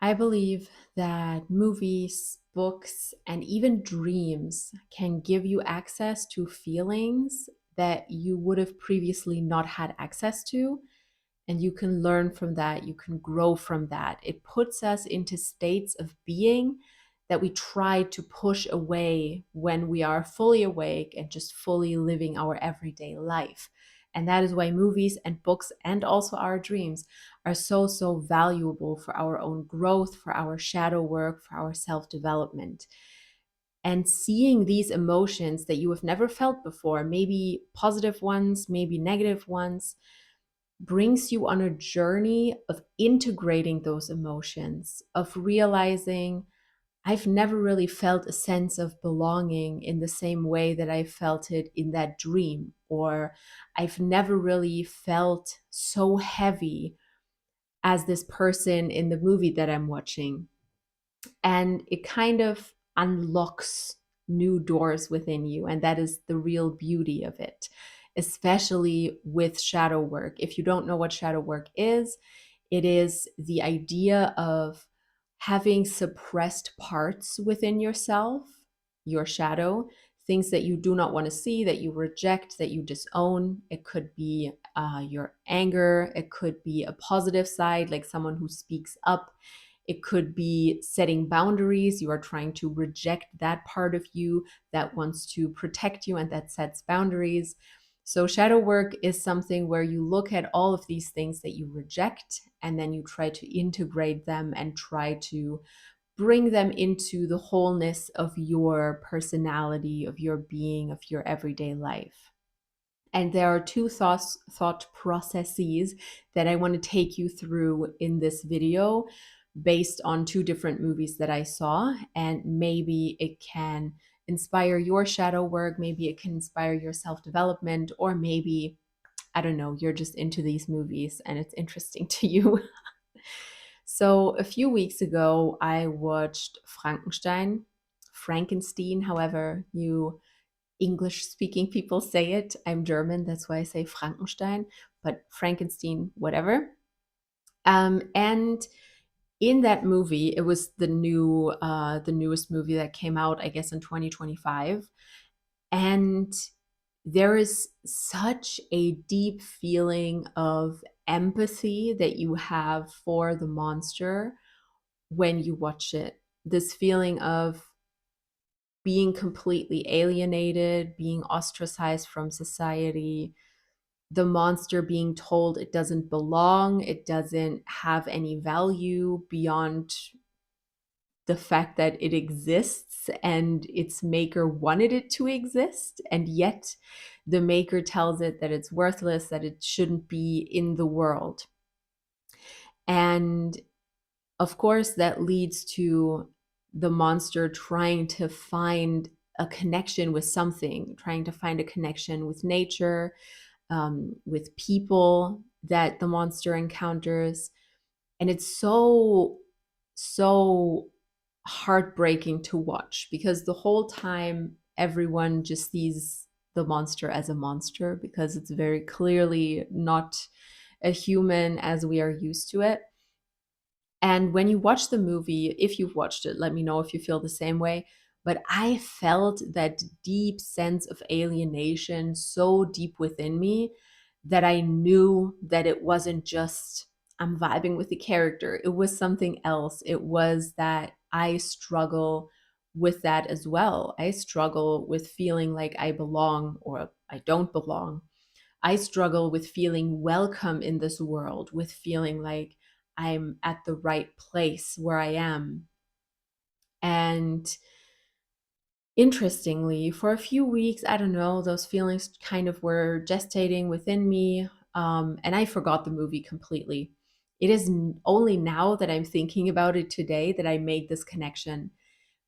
I believe that movies, books, and even dreams can give you access to feelings that you would have previously not had access to. And you can learn from that, you can grow from that. It puts us into states of being that we try to push away when we are fully awake and just fully living our everyday life. And that is why movies and books and also our dreams are so valuable for our own growth, for our shadow work, for our self development. And seeing these emotions that you have never felt before, maybe positive ones, maybe negative ones, brings you on a journey of integrating those emotions, of realizing I've never really felt a sense of belonging in the same way that I felt it in that dream, or I've never really felt so heavy as this person in the movie that I'm watching. And it kind of unlocks new doors within you. And that is the real beauty of it, especially with shadow work. If you don't know what shadow work is, it is the idea of having suppressed parts within yourself, your shadow, things that you do not want to see, that you reject, that you disown. It could be your anger, it could be a positive side, like someone who speaks up. It could be setting boundaries. You are trying to reject that part of you that wants to protect you and that sets boundaries. So, shadow work is something where you look at all of these things that you reject and then you try to integrate them and try to bring them into the wholeness of your personality, of your being, of your everyday life. And there are two thought processes that I want to take you through in this video based on two different movies that I saw. And maybe it can inspire your shadow work, maybe it can inspire your self development, or maybe, I don't know, you're just into these movies and it's interesting to you. So, a few weeks ago, I watched Frankenstein, however you English speaking people say it. I'm German, that's why I say Frankenstein, but Frankenstein, whatever. And in that movie, it was the newest movie that came out, I guess, in 2025. And there is such a deep feeling of empathy that you have for the monster when you watch it. This feeling of being completely alienated, being ostracized from society, the monster being told it doesn't belong, it doesn't have any value beyond the fact that it exists and its maker wanted it to exist. And yet the maker tells it that it's worthless, that it shouldn't be in the world. And of course, that leads to the monster trying to find a connection with something, trying to find a connection with nature, with people that the monster encounters. And it's so heartbreaking to watch because the whole time everyone just sees the monster as a monster because it's very clearly not a human as we are used to it. And when you watch the movie, if you've watched it, let me know if you feel the same way. But I felt that deep sense of alienation so deep within me that I knew that it wasn't just I'm vibing with the character. It was something else. It was that I struggle with that as well. I struggle with feeling like I belong or I don't belong. I struggle with feeling welcome in this world, with feeling like I'm at the right place where I am. And interestingly, for a few weeks, I don't know, those feelings kind of were gestating within me. And I forgot the movie completely. It is only now that I'm thinking about it today that I made this connection.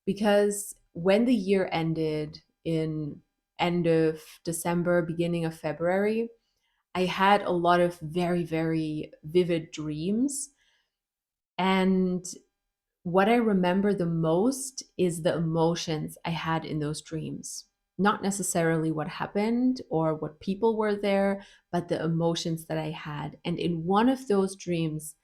Because when the year ended in end of December, beginning of February, I had a lot of very vivid dreams. And what I remember the most is the emotions I had in those dreams. Not necessarily what happened or what people were there, but the emotions that I had. And in one of those dreams,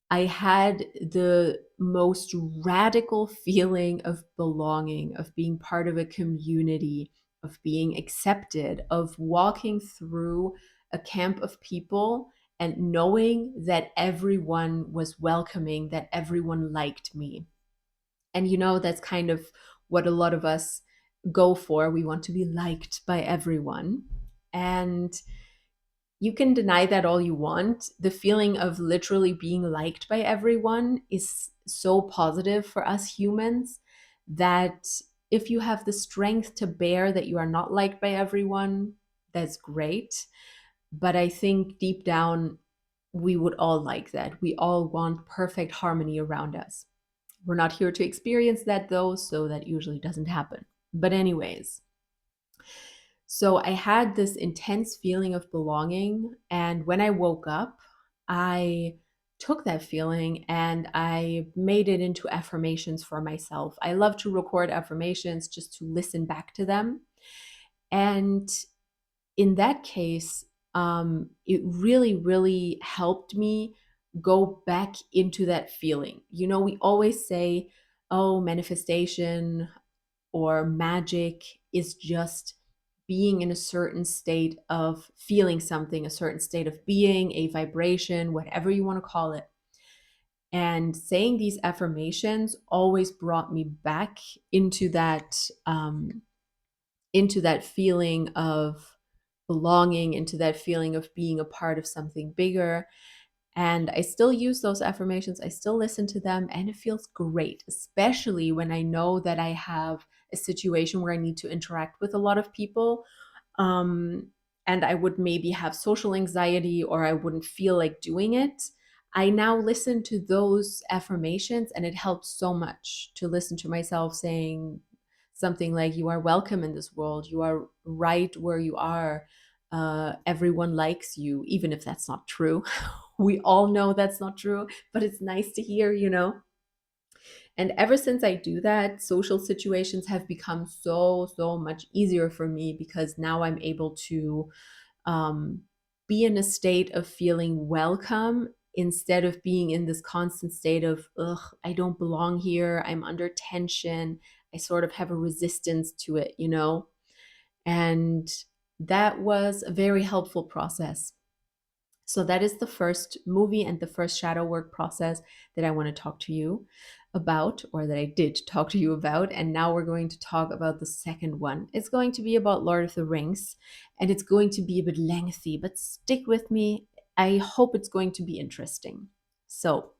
I had the most radical feeling of belonging, of being part of a community, of being accepted, of walking through a camp of people and knowing that everyone was welcoming, that everyone liked me. And that's kind of what a lot of us go for. We want to be liked by everyone. And you can deny that all you want. The feeling of literally being liked by everyone is so positive for us humans that if you have the strength to bear that you are not liked by everyone, that's great. But I think deep down, we would all like that. We all want perfect harmony around us. We're not here to experience that though, so that usually doesn't happen. But, anyways, so I had this intense feeling of belonging. And when I woke up, I took that feeling and I made it into affirmations for myself. I love to record affirmations just to listen back to them. And in that case, it really, really helped me go back into that feeling. We always say, oh, manifestation or magic is just being in a certain state of feeling something, a certain state of being, a vibration, whatever you want to call it. And saying these affirmations always brought me back into that feeling of belonging, into that feeling of being a part of something bigger. And I still use those affirmations. I still listen to them, and it feels great, especially when I know that I have a situation where I need to interact with a lot of people. Um, and I would maybe have social anxiety or I wouldn't feel like doing it. I now listen to those affirmations, and it helps so much to listen to myself saying something like, you are welcome in this world, you are right where you are, everyone likes you, even if that's not true. We all know that's not true, but it's nice to hear. And ever since I do that, social situations have become so, so much easier for me because now I'm able to um, be in a state of feeling welcome instead of being in this constant state of, ugh, I don't belong here. I'm under tension. I sort of have a resistance to it. And that was a very helpful process. So that is the first movie and the first shadow work process that I want to talk to you about, or that I did talk to you about. And now we're going to talk about the second one. It's going to be about Lord of the Rings, and it's going to be a bit lengthy, but stick with me. I hope it's going to be interesting. So,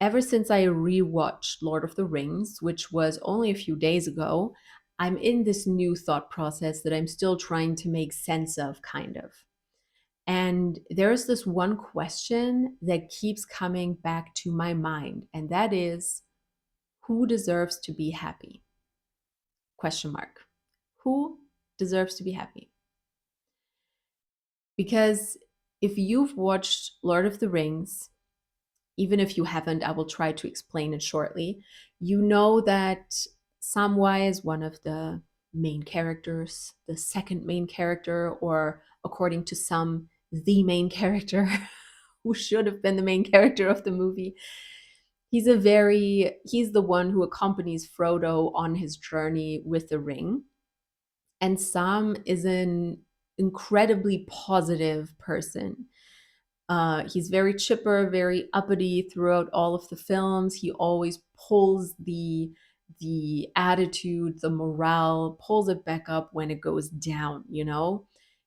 ever since I rewatched Lord of the Rings, which was only a few days ago, I'm in this new thought process that I'm still trying to make sense of, kind of. And there's this one question that keeps coming back to my mind, and that is, who deserves to be happy? Question mark. Who deserves to be happy? Because if you've watched Lord of the Rings, even if you haven't, I will try to explain it shortly. You know that Samwise, one of the main characters, the second main character, or according to some, the main character, who should have been the main character of the movie. He's the one who accompanies Frodo on his journey with the ring. And Sam is an incredibly positive person. He's very chipper, very uppity throughout all of the films. He always pulls the attitude, the morale, pulls it back up when it goes down.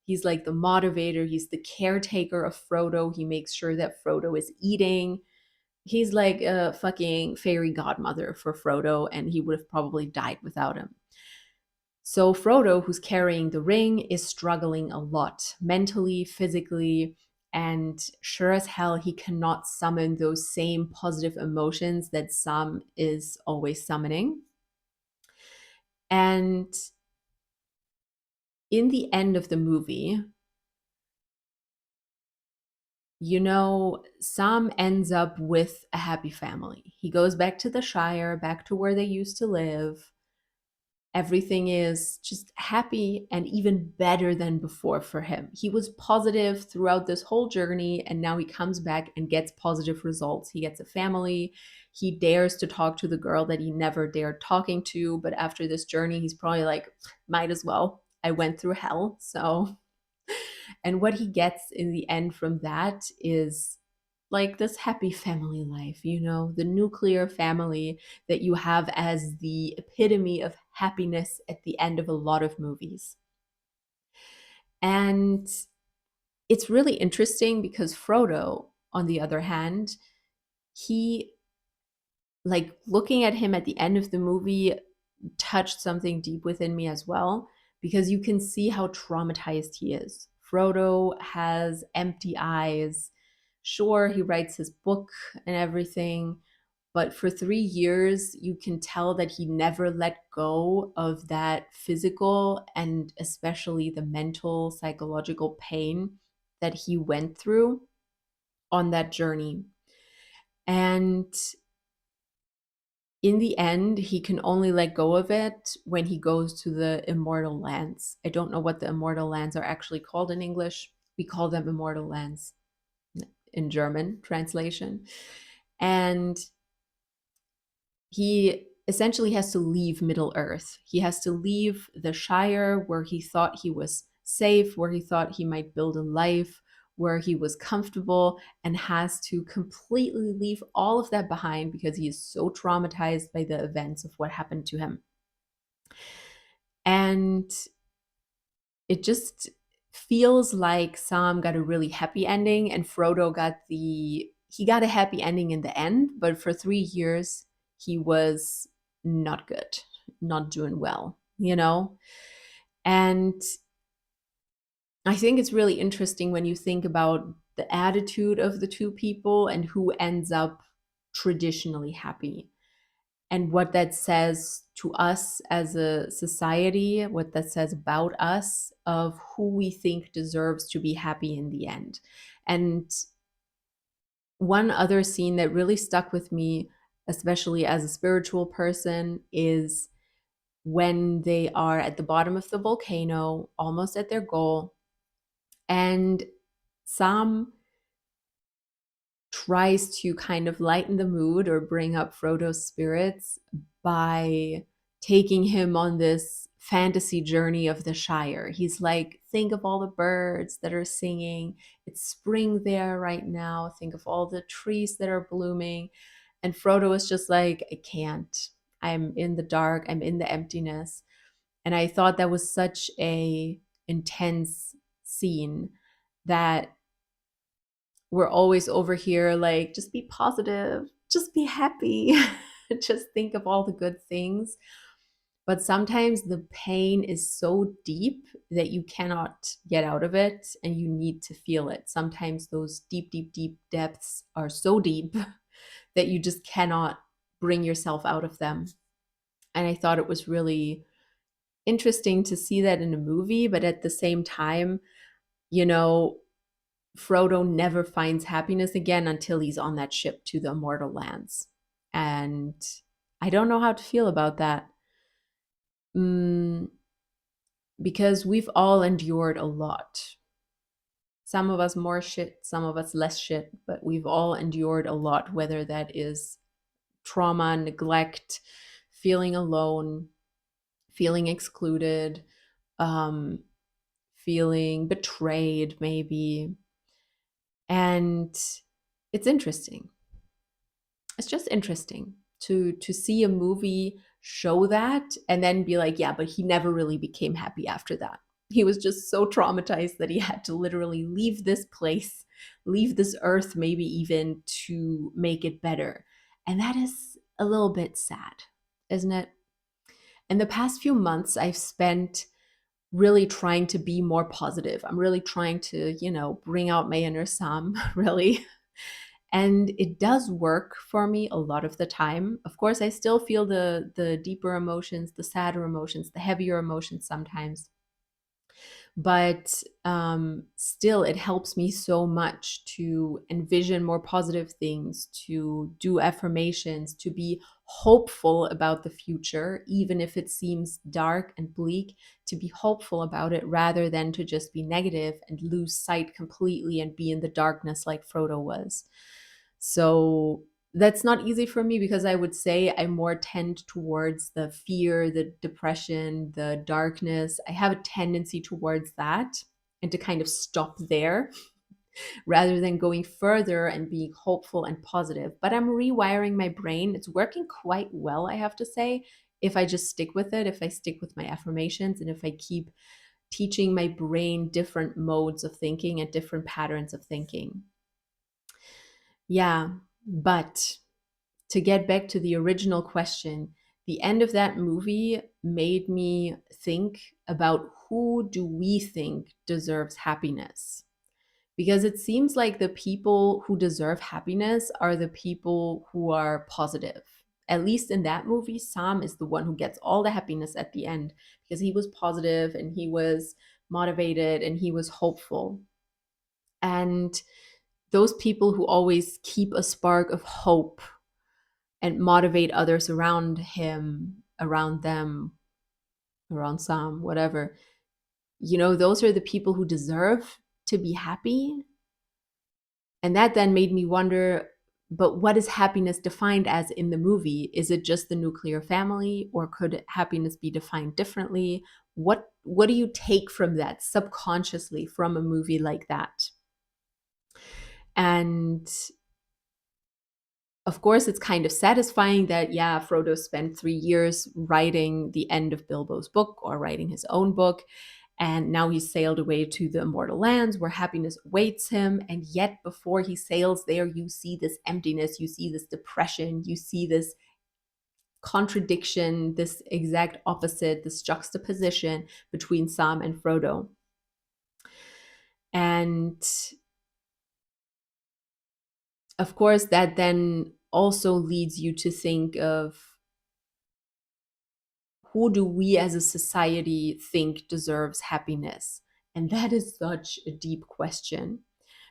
He's like the motivator, he's the caretaker of Frodo. He makes sure that Frodo is eating. He's like a fucking fairy godmother for Frodo, and he would have probably died without him. So Frodo, who's carrying the ring, is struggling a lot mentally, physically, and sure as hell he cannot summon those same positive emotions that Sam is always summoning. And in the end of the movie, Sam ends up with a happy family. He goes back to the Shire, back to where they used to live. Everything is just happy and even better than before for him. He was positive throughout this whole journey, and now he comes back and gets positive results. He gets a family. He dares to talk to the girl that he never dared talking to. But after this journey, he's probably like, might as well. I went through hell. So, and what he gets in the end from that is like this happy family life, the nuclear family that you have as the epitome of happiness at the end of a lot of movies. And it's really interesting because Frodo, on the other hand, he, like, looking at him at the end of the movie touched something deep within me as well, because you can see how traumatized he is. Frodo has empty eyes. Sure, he writes his book and everything, but for 3 years, you can tell that he never let go of that physical and especially the mental, psychological pain that he went through on that journey. And in the end, he can only let go of it when he goes to the immortal lands. I don't know what the immortal lands are actually called in English. We call them immortal lands in German translation. And he essentially has to leave Middle Earth. He has to leave the Shire where he thought he was safe, where he thought he might build a life, where he was comfortable, and has to completely leave all of that behind because he is so traumatized by the events of what happened to him. And it just feels like Sam got a really happy ending and Frodo got a happy ending in the end, but for 3 years he was not good, not doing well. And I think it's really interesting when you think about the attitude of the two people and who ends up traditionally happy, and what that says to us as a society, what that says about us, of who we think deserves to be happy in the end. And one other scene that really stuck with me, especially as a spiritual person, is when they are at the bottom of the volcano, almost at their goal, and Sam tries to kind of lighten the mood or bring up Frodo's spirits by taking him on this fantasy journey of the Shire. He's like, think of all the birds that are singing. It's spring there right now. Think of all the trees that are blooming. And Frodo is just like, I can't. I'm in the dark. I'm in the emptiness. And I thought that was such a intense scene that we're always over here like, just be positive, just be happy, just think of all the good things. But sometimes the pain is so deep that you cannot get out of it and you need to feel it. Sometimes those deep, deep, deep depths are so deep that you just cannot bring yourself out of them. And I thought it was really interesting to see that in a movie, but at the same time, you know, Frodo never finds happiness again until he's on that ship to the immortal lands. And I don't know how to feel about that. Because we've all endured a lot. Some of us more shit, some of us less shit, but we've all endured a lot, whether that is trauma, neglect, feeling alone, feeling excluded, feeling betrayed, maybe. And it's interesting. It's just interesting to see a movie show that and then be like, yeah, but he never really became happy after that. He was just so traumatized that he had to literally leave this place, leave this earth, maybe even to make it better. And that is a little bit sad, isn't it? In the past few months, I've spent really trying to be more positive. I'm really trying to, bring out my inner Sam, really. And it does work for me a lot of the time. Of course, I still feel the deeper emotions, the sadder emotions, the heavier emotions sometimes. But still, it helps me so much to envision more positive things, to do affirmations, to be hopeful about the future, even if it seems dark and bleak, to be hopeful about it rather than to just be negative and lose sight completely and be in the darkness like Frodo was. So that's not easy for me because I would say I more tend towards the fear, the depression, the darkness. I have a tendency towards that and to kind of stop there rather than going further and being hopeful and positive. But I'm rewiring my brain. It's working quite well, I have to say, if I just stick with it, if I stick with my affirmations, and if I keep teaching my brain different modes of thinking and different patterns of thinking. Yeah, but to get back to the original question, the end of that movie made me think about who do we think deserves happiness? Because it seems like the people who deserve happiness are the people who are positive. At least in that movie, Sam is the one who gets all the happiness at the end because he was positive and he was motivated and he was hopeful. And those people who always keep a spark of hope and motivate others around him, around them, around Sam, whatever. Those are the people who deserve to be happy. And that then made me wonder, but what is happiness defined as in the movie? Is it just the nuclear family, or could happiness be defined differently? What do you take from that subconsciously from a movie like that? And of course, it's kind of satisfying that, yeah, Frodo spent 3 years writing the end of Bilbo's book or writing his own book. And now he's sailed away to the immortal lands where happiness awaits him. And yet, before he sails there, you see this emptiness, you see this depression, you see this contradiction, this exact opposite, this juxtaposition between Sam and Frodo. And of course, that then also leads you to think of, who do we as a society think deserves happiness? And that is such a deep question,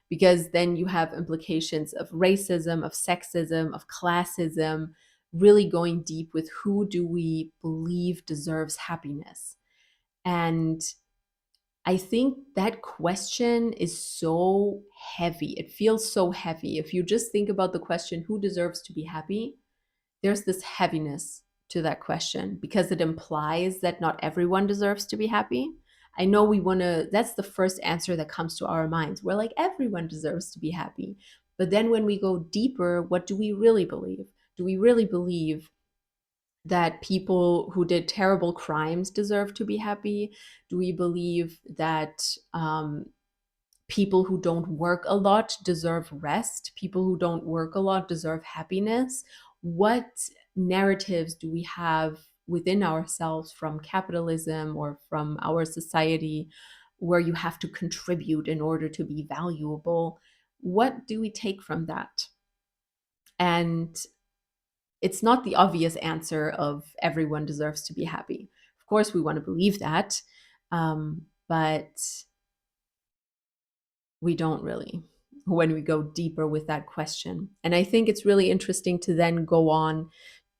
because then you have implications of racism, of sexism, of classism, really going deep with who do we believe deserves happiness. And I think that question is so heavy. It feels so heavy. If you just think about the question, who deserves to be happy? There's this heaviness to that question because it implies that not everyone deserves to be happy. I know we want to, that's the first answer that comes to our minds. We're like, everyone deserves to be happy. But then when we go deeper, what do we really believe? Do we really believe that people who did terrible crimes deserve to be happy? Do we believe that people who don't work a lot deserve rest? People who don't work a lot deserve happiness? What narratives do we have within ourselves from capitalism or from our society where you have to contribute in order to be valuable? What do we take from that? And it's not the obvious answer of everyone deserves to be happy. Of course, we want to believe that, but we don't really when we go deeper with that question. And I think it's really interesting to then go on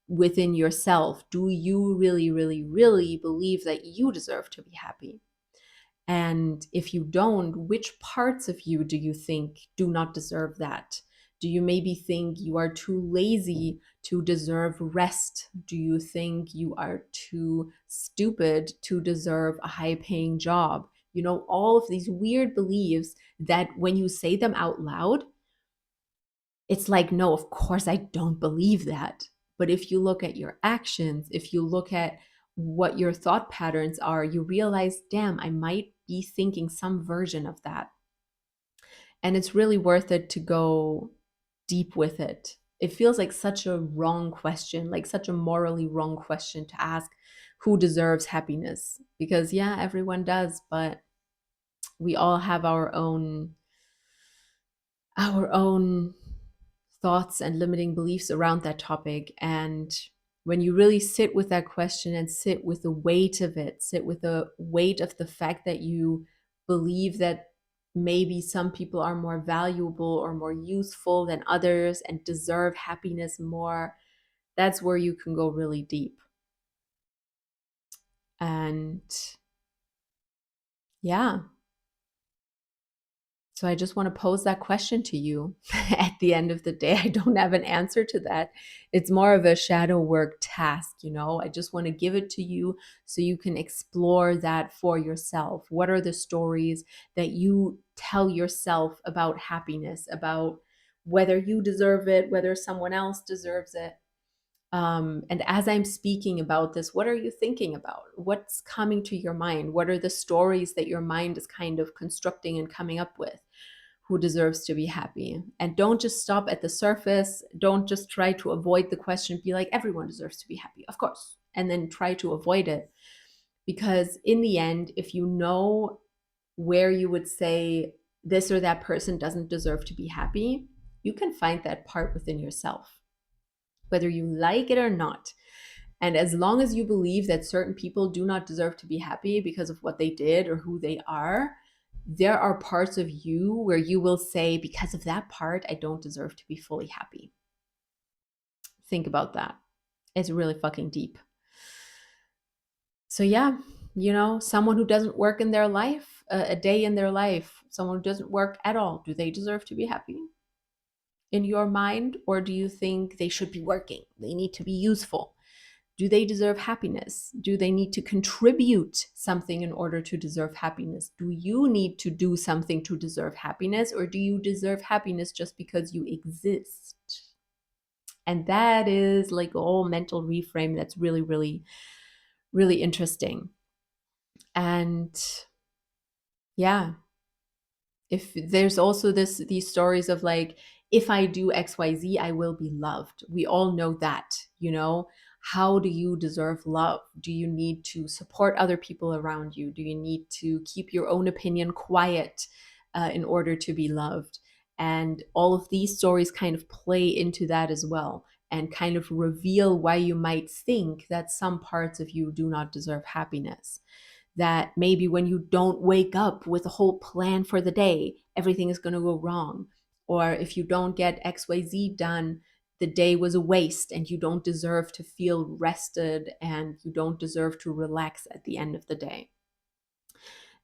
within yourself. Do you really, really, really believe that you deserve to be happy? And if you don't, which parts of you do you think do not deserve that? Do you maybe think you are too lazy to deserve rest? Do you think you are too stupid to deserve a high paying job? All of these weird beliefs that when you say them out loud, it's like, no, of course I don't believe that. But if you look at your actions, if you look at what your thought patterns are, you realize, damn, I might be thinking some version of that. And it's really worth it to go deep with it. It feels like such a wrong question, like such a morally wrong question to ask, who deserves happiness? Because yeah, everyone does, but we all have our own thoughts and limiting beliefs around that topic. And When you really sit with that question and sit with the weight of it, sit with the weight of the fact that you believe that maybe some people are more valuable or more useful than others and deserve happiness more, that's where you can go really deep. And yeah, so I just want to pose that question to you. At the end of the day, I don't have an answer to that. It's more of a shadow work task, you know? I just want to give it to you so you can explore that for yourself. What are the stories that you tell yourself about happiness, about whether you deserve it, whether someone else deserves it? And as I'm speaking about this, what are you thinking about? What's coming to your mind? What are the stories that your mind is kind of constructing and coming up with? Who deserves to be happy? And don't just stop at the surface. Don't just try to avoid the question, be like, everyone deserves to be happy, of course, and then try to avoid it. Because in the end, if you know where you would say this or that person doesn't deserve to be happy, you can find that part within yourself, whether you like it or not. And as long as you believe that certain people do not deserve to be happy because of what they did or who they are, there are parts of you where you will say, because of that part, I don't deserve to be fully happy. Think about that. It's really fucking deep. So, yeah, you know, someone who doesn't work in their life, a day in their life, someone who doesn't work at all, do they deserve to be happy in your mind? Or do you think they should be working? They need to be useful. Do they deserve happiness? Do they need to contribute something in order to deserve happiness? Do you need to do something to deserve happiness? Or do you deserve happiness just because you exist? And that is like a whole mental reframe that's really, really, really interesting. And yeah, if there's also these stories of like, if I do XYZ, I will be loved. We all know that, you know. How do you deserve love? Do you need to support other people around you? Do you need to keep your own opinion quiet in order to be loved? And all of these stories kind of play into that as well, and kind of reveal why you might think that some parts of you do not deserve happiness. That maybe when you don't wake up with a whole plan for the day, everything is going to go wrong. Or if you don't get XYZ done, the day was a waste and you don't deserve to feel rested and you don't deserve to relax at the end of the day.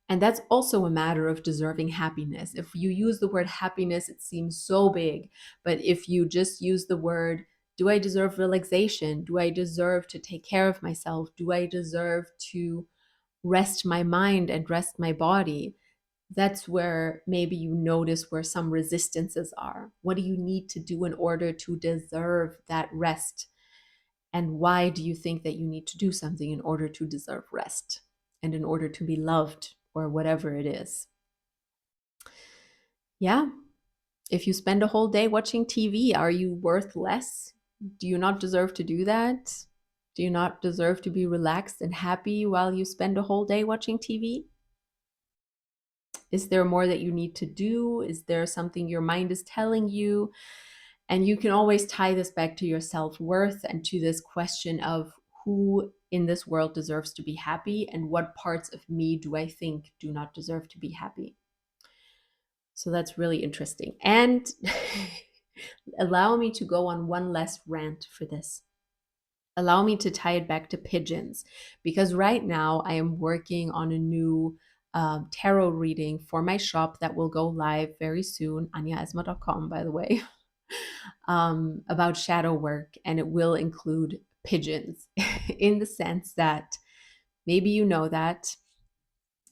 And that's also a matter of deserving happiness. If you use the word happiness, it seems so big. But if you just use the word, do I deserve relaxation? Do I deserve to take care of myself? Do I deserve to rest my mind and rest my body? That's where maybe you notice where some resistances are. What do you need to do in order to deserve that rest? And why do you think that you need to do something in order to deserve rest and in order to be loved or whatever it is? Yeah. If you spend a whole day watching TV, are you worth less? Do you not deserve to do that? Do you not deserve to be relaxed and happy while you spend a whole day watching TV? Is there more that you need to do? Is there something your mind is telling you? And you can always tie this back to your self-worth and to this question of who in this world deserves to be happy and what parts of me do I think do not deserve to be happy. So that's really interesting. And allow me to go on one last rant for this. Allow me to tie it back to pigeons, because right now I am working on a new tarot reading for my shop that will go live very soon, anyaesma.com, by the way, about shadow work, and it will include pigeons in the sense that maybe you know that,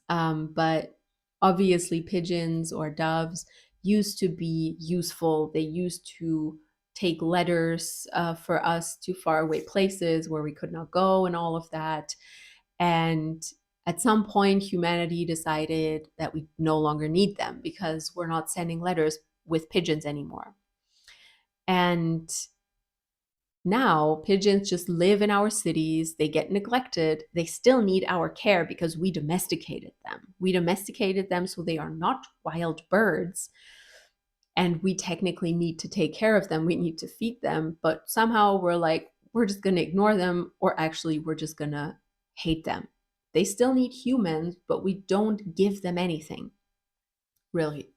but obviously pigeons or doves used to be useful. They used to take letters for us to faraway places where we could not go and all of that. And at some point, humanity decided that we no longer need them because we're not sending letters with pigeons anymore. And now pigeons just live in our cities, they get neglected, they still need our care because we domesticated them. We domesticated them so they are not wild birds, and we technically need to take care of them, we need to feed them, but somehow we're like, we're just going to ignore them, or actually we're just going to hate them. They still need humans, but we don't give them anything, really.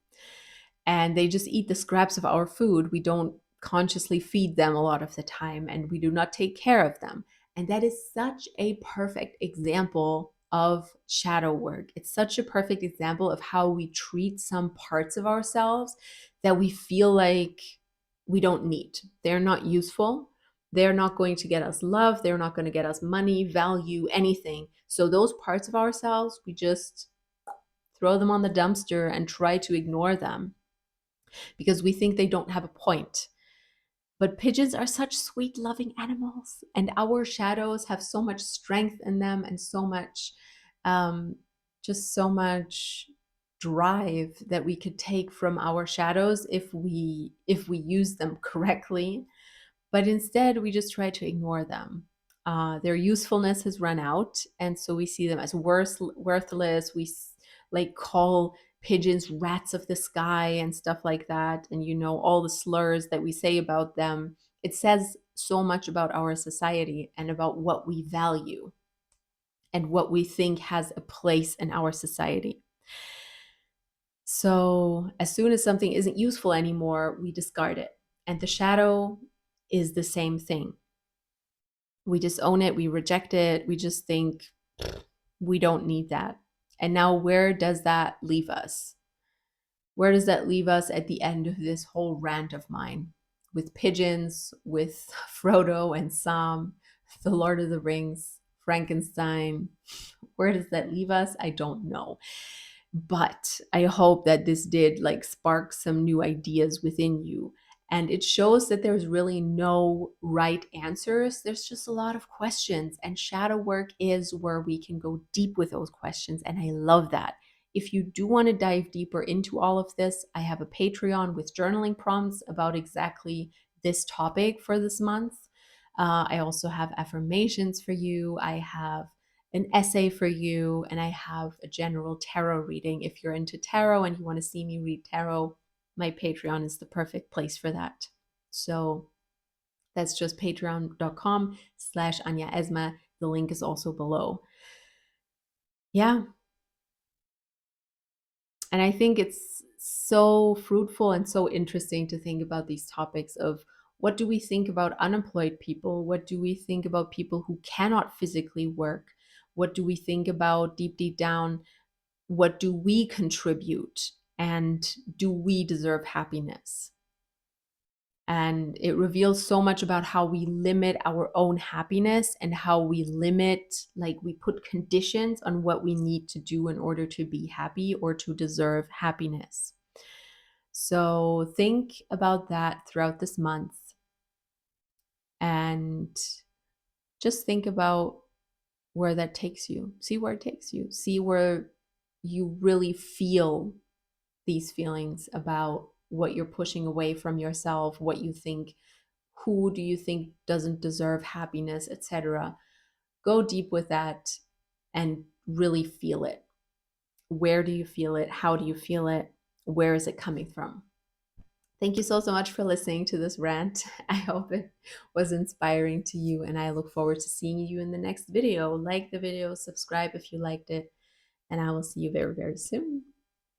And they just eat the scraps of our food. We don't consciously feed them a lot of the time, and we do not take care of them. And that is such a perfect example of shadow work. It's such a perfect example of how we treat some parts of ourselves that we feel like we don't need. They're not useful. They're not going to get us love. They're not going to get us money, value, anything. So those parts of ourselves, we just throw them on the dumpster and try to ignore them because we think they don't have a point. But pigeons are such sweet, loving animals, and our shadows have so much strength in them and so much, um, just so much drive that we could take from our shadows if we use them correctly. But instead, we just try to ignore them. Their usefulness has run out, and so we see them as worthless. We like call pigeons rats of the sky and stuff like that. And all the slurs that we say about them. It says so much about our society and about what we value and what we think has a place in our society. So as soon as something isn't useful anymore, we discard it. And the shadow is the same thing. We disown it, we reject it, we just think we don't need that. And now, where does that leave us? Where does that leave us at the end of this whole rant of mine? With pigeons, with Frodo and Sam, The Lord of the Rings, Frankenstein. Where does that leave us? I don't know. But I hope that this did spark some new ideas within you. And it shows that there's really no right answers. There's just a lot of questions. And shadow work is where we can go deep with those questions. And I love that. If you do want to dive deeper into all of this, I have a Patreon with journaling prompts about exactly this topic for this month. I also have affirmations for you. I have an essay for you, and I have a general tarot reading. If you're into tarot and you want to see me read tarot, my Patreon is the perfect place for that. So that's just patreon.com/Anya Esma. The link is also below. Yeah. And I think it's so fruitful and so interesting to think about these topics of what do we think about unemployed people? What do we think about people who cannot physically work? What do we think about deep down? What do we contribute? And do we deserve happiness? And it reveals so much about how we limit our own happiness and how we we put conditions on what we need to do in order to be happy or to deserve happiness. So think about that throughout this month and just think about where that takes you. See where it takes you. See where you really feel these feelings about what you're pushing away from yourself, what you think, who do you think doesn't deserve happiness, etc. Go deep with that and really feel it. Where do you feel it? How do you feel it? Where is it coming from? Thank you so much for listening to this rant. I hope it was inspiring to you, and I look forward to seeing you in the next video. Like the video, subscribe if you liked it, and I will see you very, very soon.